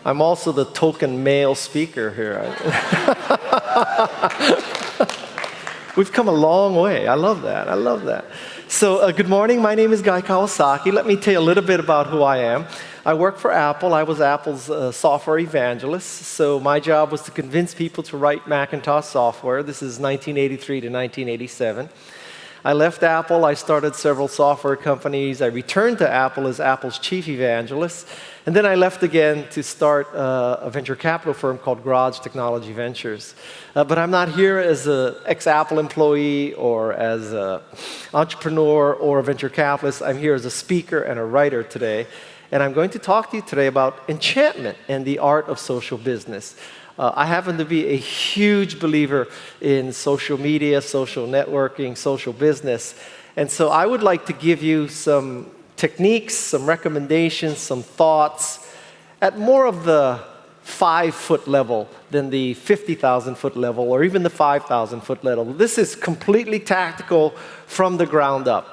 I'm also the token male speaker here. We've come a long way. I love that. I love that. So good morning. My name is Guy Kawasaki. Let me tell you a little bit about who I am. I work for Apple. I was Apple's software evangelist. So my job was to convince people to write Macintosh software. This is 1983 to 1987. I left Apple. I started several software companies. I returned to Apple as Apple's chief evangelist. And then I left again to start a venture capital firm called Garage Technology Ventures. But I'm not here as an ex-Apple employee or as an entrepreneur or a venture capitalist. I'm here as a speaker and a writer today. And I'm going to talk to you today about enchantment and the art of social business. I happen to be a huge believer in social media, social networking, social business. And so I would like to give you some techniques, some recommendations, some thoughts at more of the 5-foot level than the 50,000-foot level or even the 5,000-foot level. This is completely tactical from the ground up.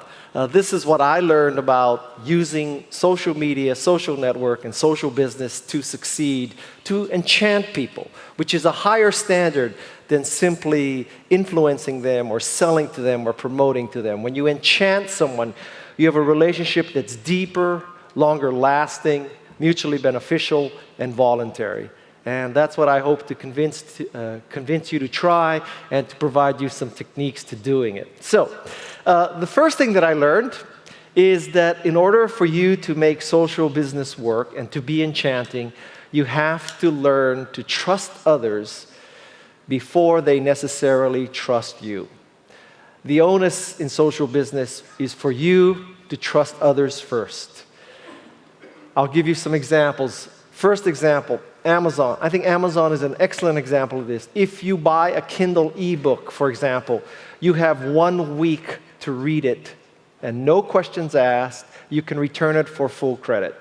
This is what I learned about using social media, social network, and social business to succeed, to enchant people, which is a higher standard than simply influencing them or selling to them or promoting to them. When you enchant someone, you have a relationship that's deeper, longer lasting, mutually beneficial, and voluntary. And that's what I hope to convince you to try and to provide you some techniques to doing it. So, the first thing that I learned is that in order for you to make social business work and to be enchanting, you have to learn to trust others before they necessarily trust you. The onus in social business is for you to trust others first. I'll give you some examples. First example, Amazon. I think Amazon is an excellent example of this. If you buy a Kindle ebook, for example, you have 1 week to read it, and no questions asked. You can return it for full credit.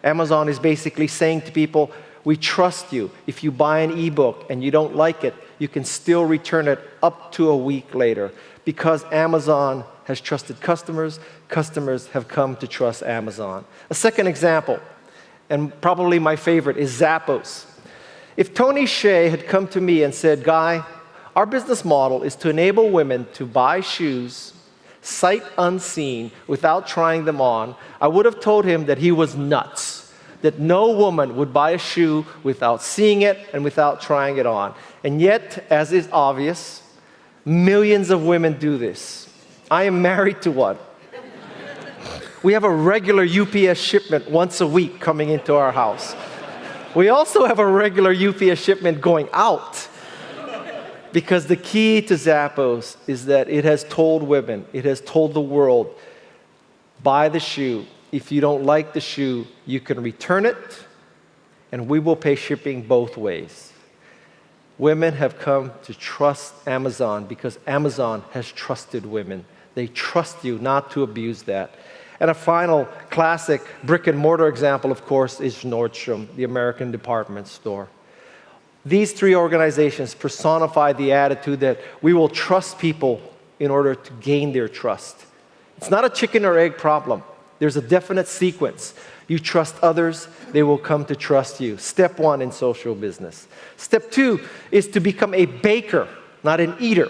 Amazon is basically saying to people, we trust you. If you buy an ebook and you don't like it, you can still return it up to a week later. Because Amazon has trusted customers, customers have come to trust Amazon. A second example, and probably my favorite, is Zappos. If Tony Hsieh had come to me and said, Guy, our business model is to enable women to buy shoes sight unseen without trying them on, I would have told him that he was nuts, that no woman would buy a shoe without seeing it and without trying it on. And yet, as is obvious, millions of women do this. I am married to one. We have a regular UPS shipment once a week coming into our house. We also have a regular UPS shipment going out. Because the key to Zappos is that it has told women, it has told the world, buy the shoe. If you don't like the shoe, you can return it, and we will pay shipping both ways. Women have come to trust Amazon because Amazon has trusted women. They trust you not to abuse that. And a final classic brick-and-mortar example, of course, is Nordstrom, the American department store. These three organizations personify the attitude that we will trust people in order to gain their trust. It's not a chicken or egg problem. There's a definite sequence. You trust others, they will come to trust you. Step 1 in social business. Step 2 is to become a baker, not an eater.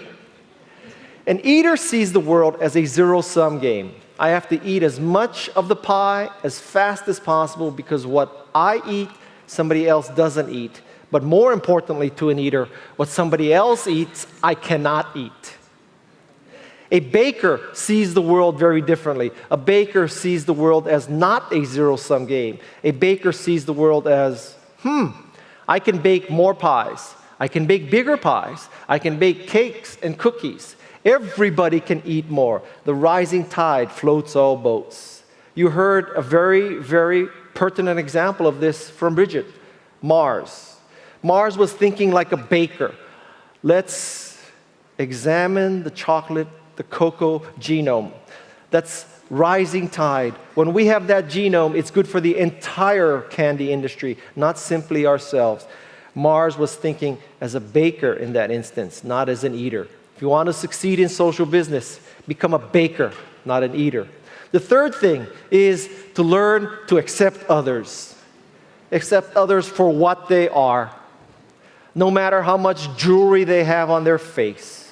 An eater sees the world as a zero-sum game. I have to eat as much of the pie as fast as possible because what I eat, somebody else doesn't eat. But more importantly to an eater, what somebody else eats, I cannot eat. A baker sees the world very differently. A baker sees the world as not a zero-sum game. A baker sees the world as, I can bake more pies. I can bake bigger pies. I can bake cakes and cookies. Everybody can eat more. The rising tide floats all boats. You heard a very, very pertinent example of this from Bridget, Mars. Mars was thinking like a baker. Let's examine the chocolate, the cocoa genome. That's rising tide. When we have that genome, it's good for the entire candy industry, not simply ourselves. Mars was thinking as a baker in that instance, not as an eater. If you want to succeed in social business, become a baker, not an eater. The third thing is to learn to accept others. Accept others for what they are. No matter how much jewelry they have on their face.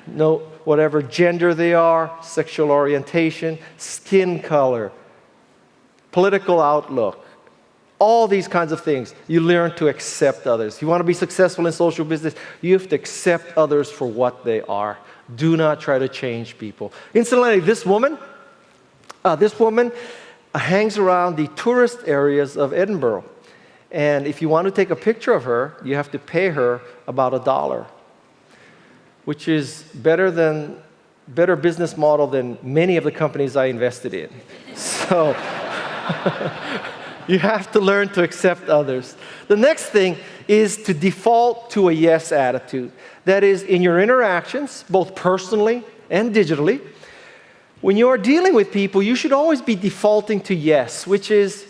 No, whatever gender they are, sexual orientation, skin color, political outlook. All these kinds of things. You learn to accept others. You want to be successful in social business, you have to accept others for what they are. Do not try to change people. Incidentally, this woman hangs around the tourist areas of Edinburgh. And if you want to take a picture of her, you have to pay her about $1, which is better business model than many of the companies I invested in. So you have to learn to accept others. The next thing is to default to a yes attitude. That is, in your interactions, both personally and digitally, when you're dealing with people, you should always be defaulting to yes, which is,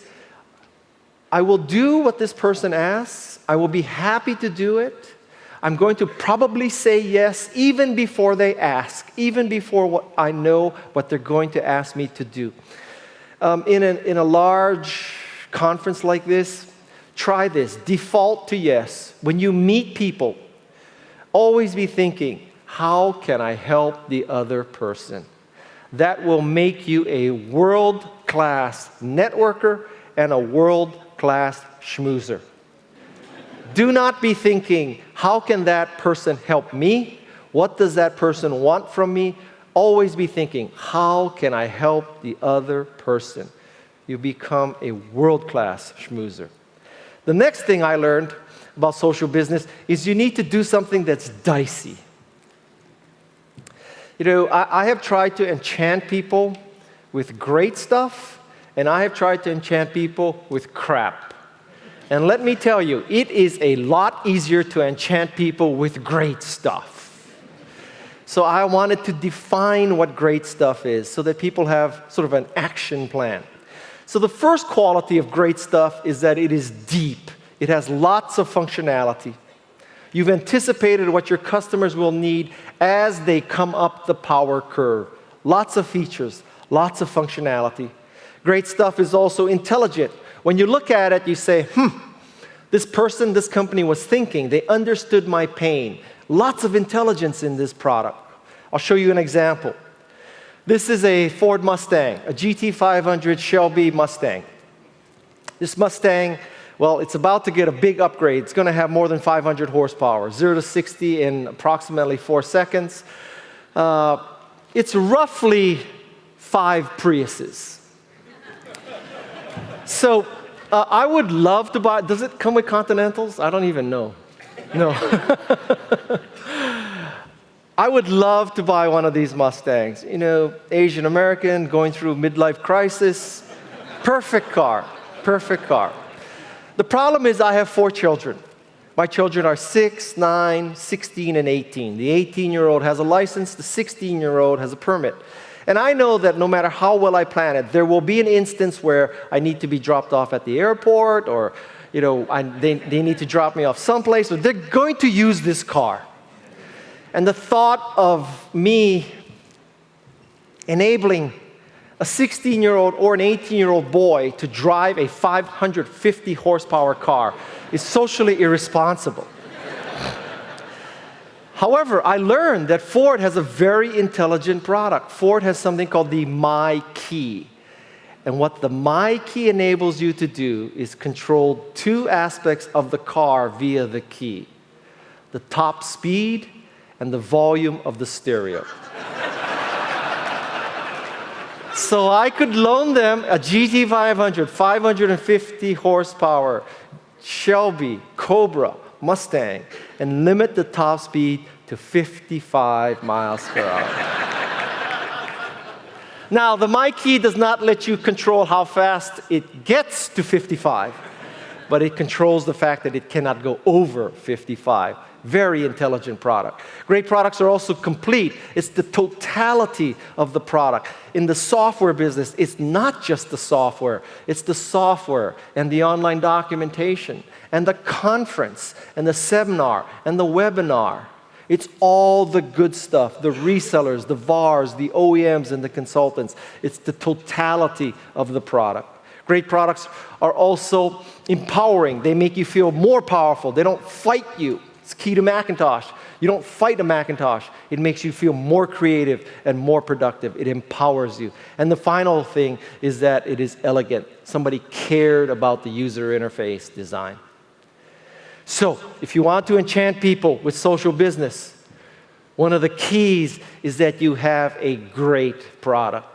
I will do what this person asks. I will be happy to do it. I'm going to probably say yes even before they ask, even before I know what they're going to ask me to do. In a large conference like this, try this. Default to yes. When you meet people, always be thinking, how can I help the other person? That will make you a world-class networker and a world-class schmoozer. Do not be thinking, how can that person help me? What does that person want from me? Always be thinking, how can I help the other person? You become a world-class schmoozer. The next thing I learned about social business is you need to do something that's dicey. You know, I have tried to enchant people with great stuff, and I have tried to enchant people with crap. And let me tell you, it is a lot easier to enchant people with great stuff. So I wanted to define what great stuff is so that people have sort of an action plan. So the first quality of great stuff is that it is deep. It has lots of functionality. You've anticipated what your customers will need as they come up the power curve. Lots of features, lots of functionality. Great stuff is also intelligent. When you look at it, you say, this person, this company was thinking. They understood my pain. Lots of intelligence in this product. I'll show you an example. This is a Ford Mustang, a GT500 Shelby Mustang. This Mustang, well, it's about to get a big upgrade. It's going to have more than 500 horsepower, 0 to 60 in approximately 4 seconds. It's roughly 5 Priuses. So I would love to buy, does it come with Continentals? I don't even know. No. I would love to buy one of these Mustangs. You know, Asian American, going through midlife crisis. Perfect car, perfect car. The problem is I have 4 children. My children are 6, 9, 16, and 18. The 18-year-old has a license, the 16-year-old has a permit. And I know that no matter how well I plan it, there will be an instance where I need to be dropped off at the airport, or you know, they need to drop me off someplace, or they're going to use this car. And the thought of me enabling a 16-year-old or an 18-year-old boy to drive a 550 horsepower car is socially irresponsible. However, I learned that Ford has a very intelligent product. Ford has something called the My Key. And what the My Key enables you to do is control 2 aspects of the car via the key: the top speed and the volume of the stereo. So I could loan them a GT500, 550 horsepower, Shelby, Cobra, Mustang, and limit the top speed to 55 miles per hour. Now, the My Key does not let you control how fast it gets to 55, but it controls the fact that it cannot go over 55. Very intelligent product. Great products are also complete. It's the totality of the product. In the software business, it's not just the software. It's the software and the online documentation and the conference and the seminar and the webinar. It's all the good stuff, the resellers, the VARs, the OEMs, and the consultants. It's the totality of the product. Great products are also empowering. They make you feel more powerful. They don't fight you. It's key to Macintosh. You don't fight a Macintosh. It makes you feel more creative and more productive. It empowers you. And the final thing is that it is elegant. Somebody cared about the user interface design. So, if you want to enchant people with social business, one of the keys is that you have a great product,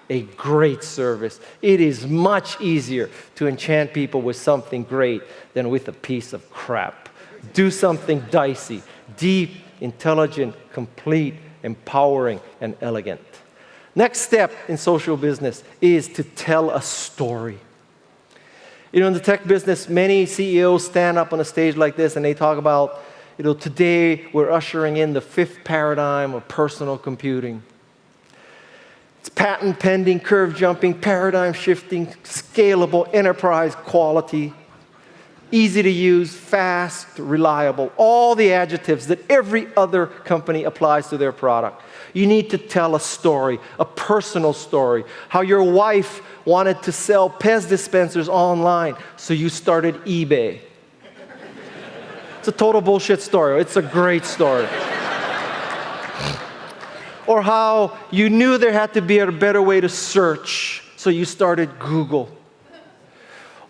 a great service. It is much easier to enchant people with something great than with a piece of crap. Do something dicey, deep, intelligent, complete, empowering, and elegant. Next step in social business is to tell a story. You know, in the tech business, many CEOs stand up on a stage like this and they talk about, you know, today we're ushering in the 5th paradigm of personal computing. It's patent pending, curve jumping, paradigm shifting, scalable, enterprise quality, easy to use, fast, reliable, all the adjectives that every other company applies to their product. You need to tell a story, a personal story, how your wife wanted to sell Pez dispensers online, so you started eBay. It's a total bullshit story. It's a great story. Or how you knew there had to be a better way to search, so you started Google.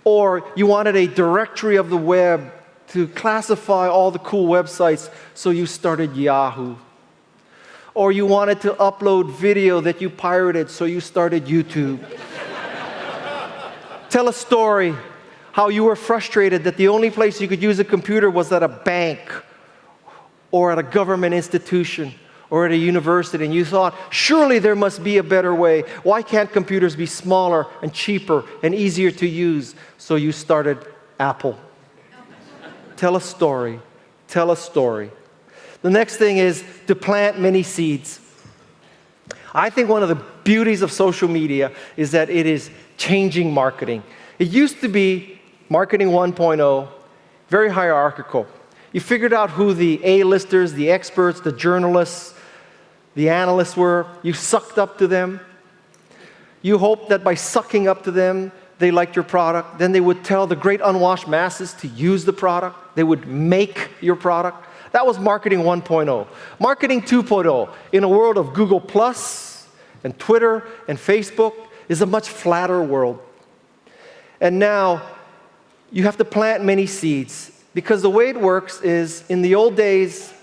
Or you wanted a directory of the web to classify all the cool websites, so you started Yahoo. Or you wanted to upload video that you pirated, so you started YouTube. Tell a story how you were frustrated that the only place you could use a computer was at a bank or at a government institution or at a university, and you thought, surely there must be a better way. Why can't computers be smaller and cheaper and easier to use? So you started Apple. Tell a story. Tell a story. The next thing is to plant many seeds. I think one of the beauties of social media is that it is changing marketing. It used to be marketing 1.0, very hierarchical. You figured out who the A-listers, the experts, the journalists, the analysts were. You sucked up to them. You hoped that by sucking up to them, they liked your product. Then they would tell the great unwashed masses to use the product. They would make your product. That was marketing 1.0. Marketing 2.0, in a world of Google Plus and Twitter and Facebook, is a much flatter world. And now, you have to plant many seeds, because the way it works is, in the old days,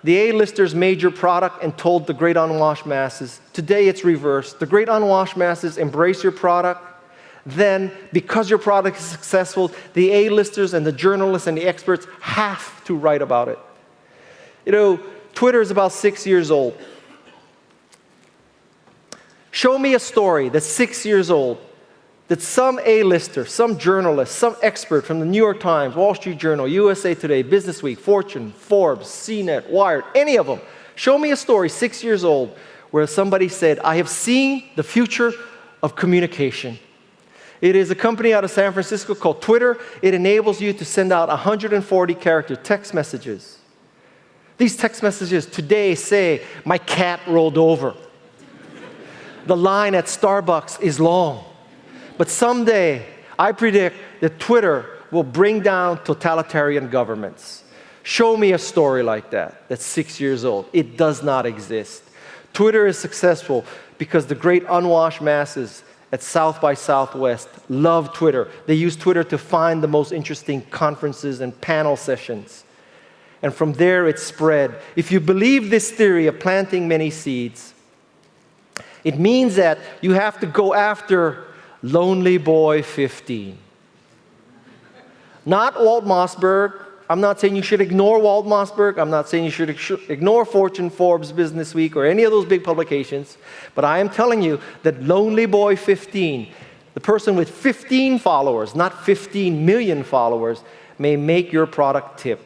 the A-listers made your product and told the great unwashed masses. Today it's reversed. The great unwashed masses embrace your product. Then, because your product is successful, the A-listers and the journalists and the experts have to write about it. You know, Twitter is about 6 years old. Show me a story that's 6 years old that some A-lister, some journalist, some expert from the New York Times, Wall Street Journal, USA Today, Business Week, Fortune, Forbes, CNET, Wired, any of them. Show me a story 6 years old where somebody said, I have seen the future of communication. It is a company out of San Francisco called Twitter. It enables you to send out 140-character text messages. These text messages today say, my cat rolled over. The line at Starbucks is long. But someday, I predict that Twitter will bring down totalitarian governments. Show me a story like that, that's 6 years old. It does not exist. Twitter is successful because the great unwashed masses at South by Southwest love Twitter. They use Twitter to find the most interesting conferences and panel sessions. And from there, it spread. If you believe this theory of planting many seeds, it means that you have to go after Lonely Boy 15. Not Walt Mossberg. I'm not saying you should ignore Walt Mossberg. I'm not saying you should ignore Fortune, Forbes, Business Week, or any of those big publications. But I am telling you that Lonely Boy 15, the person with 15 followers, not 15 million followers, may make your product tip.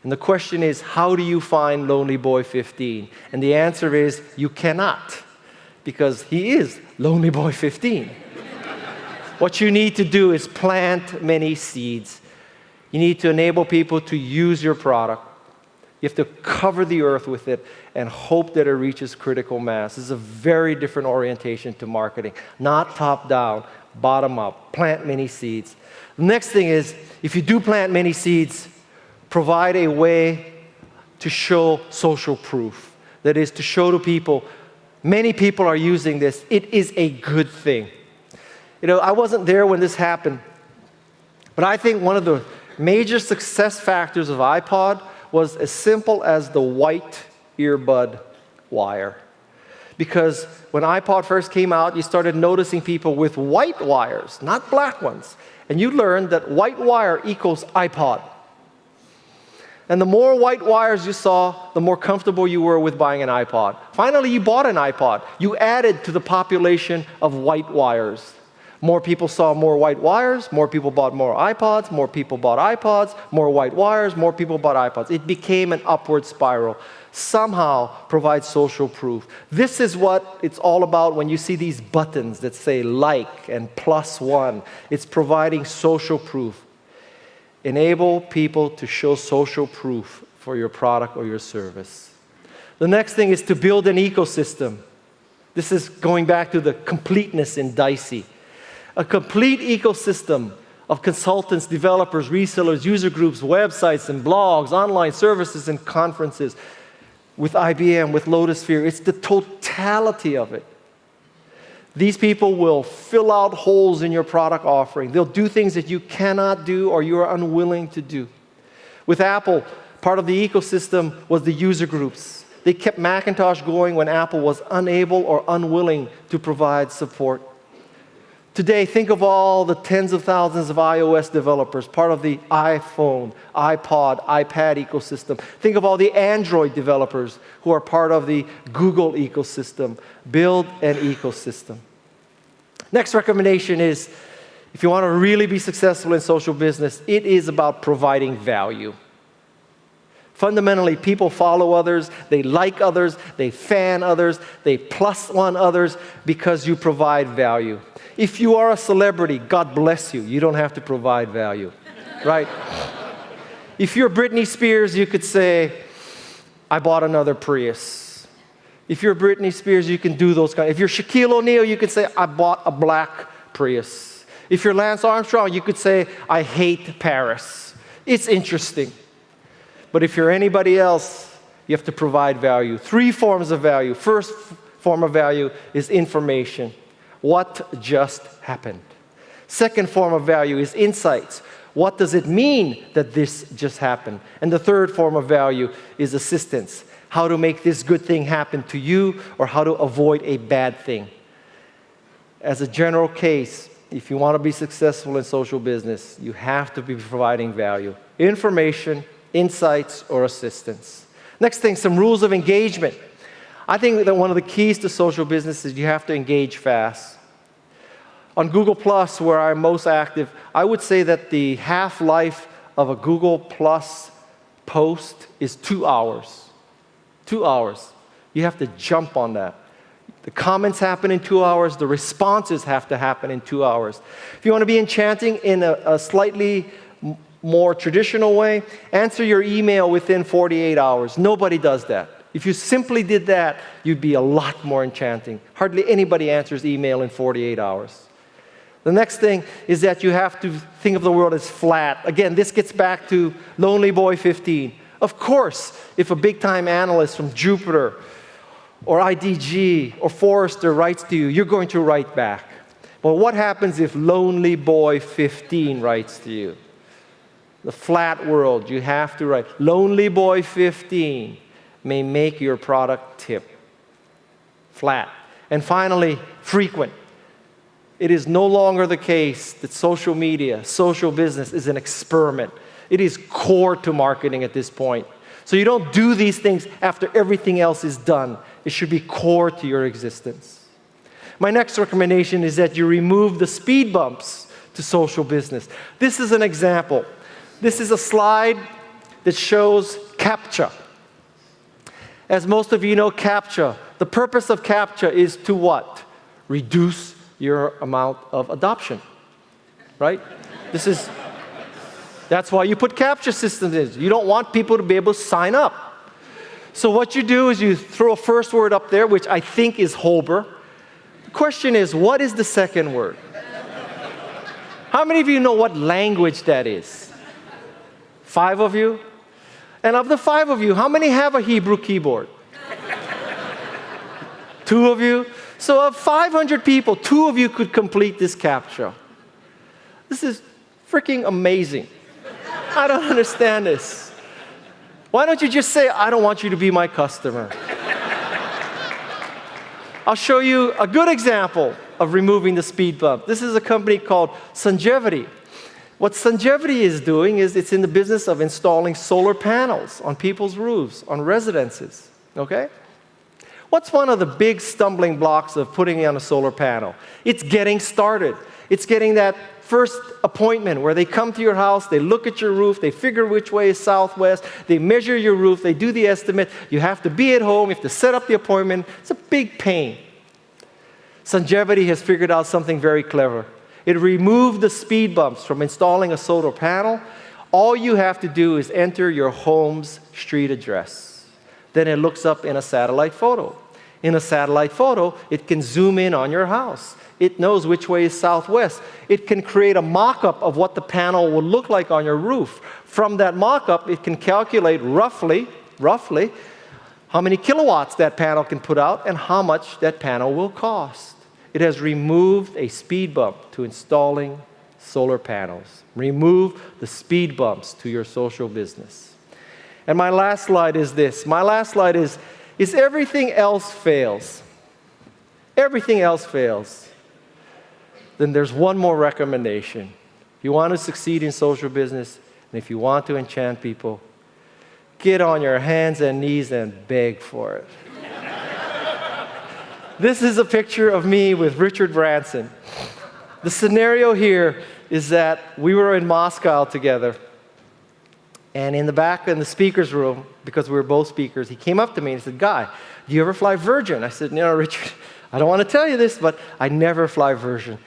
And the question is, how do you find Lonely Boy 15? And the answer is, you cannot, because he is Lonely Boy 15. What you need to do is plant many seeds. You need to enable people to use your product. You have to cover the earth with it and hope that it reaches critical mass. This is a very different orientation to marketing. Not top-down, bottom up. Plant many seeds. The next thing is, if you do plant many seeds, provide a way to show social proof. That is, to show to people, many people are using this. It is a good thing. You know, I wasn't there when this happened, but I think one of the major success factors of iPod was as simple as the white earbud wire. Because when iPod first came out, you started noticing people with white wires, not black ones. And you learned that white wire equals iPod. And the more white wires you saw, the more comfortable you were with buying an iPod. Finally, you bought an iPod. You added to the population of white wires. More people saw more white wires, more people bought more iPods, more people bought iPods, more white wires, more people bought iPods. It became an upward spiral. Somehow provide social proof. This is what it's all about when you see these buttons that say like and +1. It's providing social proof. Enable people to show social proof for your product or your service. The next thing is to build an ecosystem. This is going back to the completeness in Dicey. A complete ecosystem of consultants, developers, resellers, user groups, websites and blogs, online services and conferences. With IBM, with Lotusphere, it's the totality of it. These people will fill out holes in your product offering. They'll do things that you cannot do or you are unwilling to do. With Apple, part of the ecosystem was the user groups. They kept Macintosh going when Apple was unable or unwilling to provide support. Today, think of all the tens of thousands of iOS developers, part of the iPhone, iPod, iPad ecosystem. Think of all the Android developers who are part of the Google ecosystem. Build an ecosystem. Next recommendation is, if you want to really be successful in social business, it is about providing value. Fundamentally, people follow others, they like others, they fan others, they +1 others because you provide value. If you are a celebrity, God bless you. You don't have to provide value, right? If you're Britney Spears, you could say, I bought another Prius. If you're Britney Spears, you can do those kind. If you're Shaquille O'Neal, you could say, I bought a black Prius. If you're Lance Armstrong, you could say, I hate Paris. It's interesting. But if you're anybody else, you have to provide value. 3 forms of value. First form of value is information. What just happened? Second form of value is insights. What does it mean that this just happened? And the third form of value is assistance. How to make this good thing happen to you or how to avoid a bad thing. As a general case, if you want to be successful in social business, you have to be providing value. Information, insights, or assistance. Next thing, some rules of engagement. I think that one of the keys to social business is you have to engage fast. On Google+, where I'm most active, I would say that the half-life of a Google+ post is 2 hours. 2 hours. You have to jump on that. The comments happen in 2 hours. The responses have to happen in 2 hours. If you want to be enchanting in a slightly more traditional way, answer your email within 48 hours. Nobody does that. If you simply did that, you'd be a lot more enchanting. Hardly anybody answers email in 48 hours. The next thing is that you have to think of the world as flat. Again, this gets back to Lonely Boy 15. Of course, if a big-time analyst from Jupiter or IDG or Forrester writes to you, you're going to write back. But what happens if Lonely Boy 15 writes to you? The flat world, you have to write. Lonely Boy 15 may make your product tip. Flat. And finally, frequent. It is no longer the case that social media, social business is an experiment. It is core to marketing at this point. So you don't do these things after everything else is done. It should be core to your existence. My next recommendation is that you remove the speed bumps to social business. This is an example. This is a slide that shows CAPTCHA. As most of you know, CAPTCHA, the purpose of CAPTCHA is to what? Reduce your amount of adoption, right? That's why you put CAPTCHA systems in. You don't want people to be able to sign up. So what you do is you throw a first word up there, which I think is Holber. The question is, what is the second word? How many of you know what language that is? 5 of you? And of the 5 of you, how many have a Hebrew keyboard? 2 of you? So of 500 people, 2 of you could complete this CAPTCHA. This is freaking amazing. I don't understand this. Why don't you just say, I don't want you to be my customer? I'll show you a good example of removing the speed bump. This is a company called Singevity. What Singevity is doing is it's in the business of installing solar panels on people's roofs, on residences, okay? What's one of the big stumbling blocks of putting on a solar panel? It's getting started. It's getting that first appointment where they come to your house, they look at your roof, they figure which way is southwest, they measure your roof, they do the estimate. You have to be at home, you have to set up the appointment. It's a big pain. Singevity has figured out something very clever. It removed the speed bumps from installing a solar panel. All you have to do is enter your home's street address. Then it looks up in a satellite photo. In a satellite photo, it can zoom in on your house. It knows which way is southwest. It can create a mock-up of what the panel will look like on your roof. From that mock-up, it can calculate roughly, how many kilowatts that panel can put out and how much that panel will cost. It has removed a speed bump to installing solar panels. Remove the speed bumps to your social business. And my last slide is this. My last slide is everything else fails. Everything else fails. Then there's one more recommendation. If you want to succeed in social business, and if you want to enchant people, get on your hands and knees and beg for it. This is a picture of me with Richard Branson. The scenario here is that we were in Moscow together, and in the back in the speaker's room, because we were both speakers, he came up to me and he said, Guy, do you ever fly Virgin? I said, no, Richard, I don't want to tell you this, but I never fly Virgin.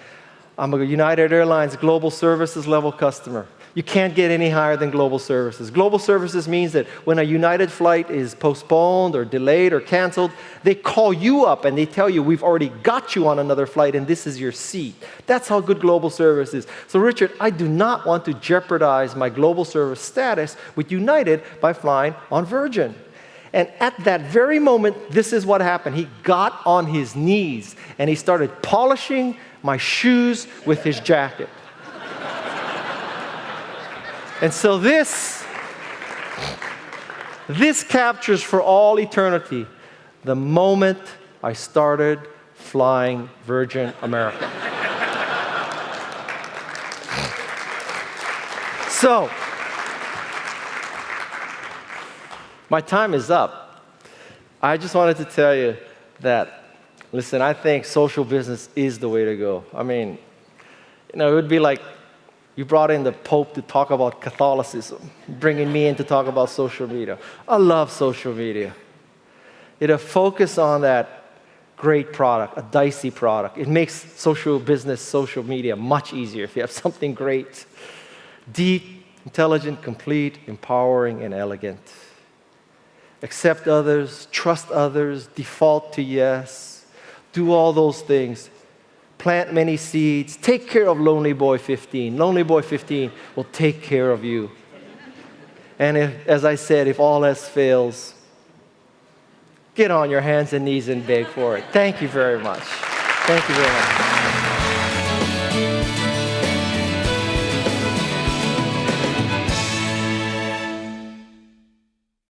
I'm a United Airlines Global Services level customer. You can't get any higher than Global Services. Global Services means that when a United flight is postponed or delayed or canceled, they call you up and they tell you, we've already got you on another flight and this is your seat. That's how good Global Service is. So Richard, I do not want to jeopardize my Global Service status with United by flying on Virgin. And at that very moment, this is what happened. He got on his knees and he started polishing my shoes with his jacket. And so this captures for all eternity the moment I started flying Virgin America. So, my time is up. I just wanted to tell you that, listen, I think social business is the way to go. I mean, it would be like you brought in the Pope to talk about Catholicism, bringing me in to talk about social media. I love social media. It'll focus on that great product, a dicey product. It makes social business, social media much easier if you have something great, deep, intelligent, complete, empowering, and elegant. Accept others, trust others, default to yes, do all those things. Plant many seeds. Take care of Lonely Boy 15. Lonely Boy 15 will take care of you. And as I said, if all else fails, get on your hands and knees and beg for it. Thank you very much. Thank you very much.